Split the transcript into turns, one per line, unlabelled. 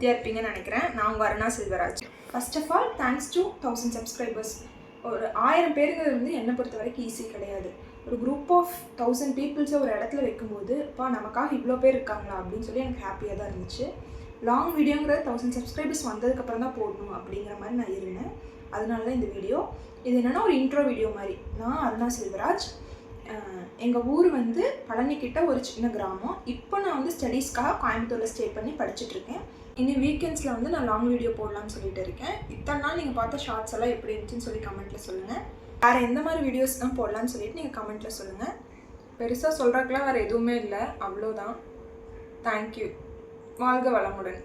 திருப்தியாக இருப்பீங்கன்னு நினைக்கிறேன். நான் உங்கள் Aruna Selvaraj. First of all thanks to 1000 subscribers. ஒரு 1000 பேருங்கிறது வந்து என்னை பொறுத்த வரைக்கும் ஈஸி கிடையாது. ஒரு குரூப் ஆஃப் 1000 பீப்புள்ஸை ஒரு இடத்துல வைக்கும்போது அப்பா நமக்காக இவ்வளோ பேர் இருக்காங்களா அப்படின்னு சொல்லி எனக்கு ஹாப்பியாக தான் இருந்துச்சு. லாங் வீடியோங்கிறது 1000 சப்ஸ்கிரைபர்ஸ் வந்ததுக்கப்புறம் தான் போடணும் அப்படிங்கிற மாதிரி நான் இருந்தேன். அதனால தான் இந்த வீடியோ. இது என்னென்னா ஒரு இன்ட்ரோ வீடியோ மாதிரி. நான் அருணா செல்வராஜ். எங்கள் ஊர் வந்து பழனிக்கிட்ட ஒரு சின்ன கிராமம். இப்போ நான் வந்து ஸ்டடீஸ்க்காக கோயம்புத்தூரில் ஸ்டே பண்ணி படிச்சுட்ருக்கேன். இனி வீக்கெண்ட்ஸில் வந்து நான் லாங் வீடியோ போடலாம்னு சொல்லிட்டு இருக்கேன். இத்தனை நாள் நீங்கள் பார்த்த ஷார்ட்ஸ் எல்லாம் எப்படி இருந்துச்சுன்னு சொல்லி கமெண்ட்டில் சொல்லுங்கள். வேறு எந்த மாதிரி வீடியோஸ் தான் போடலான்னு சொல்லிட்டு நீங்கள் கமெண்ட்டில் சொல்லுங்கள். பெருசாக சொல்கிறதுக்குலாம் வேறு எதுவுமே இல்லை, அவ்வளோதான். தேங்க்யூ. வாழ்க வளமுடன்.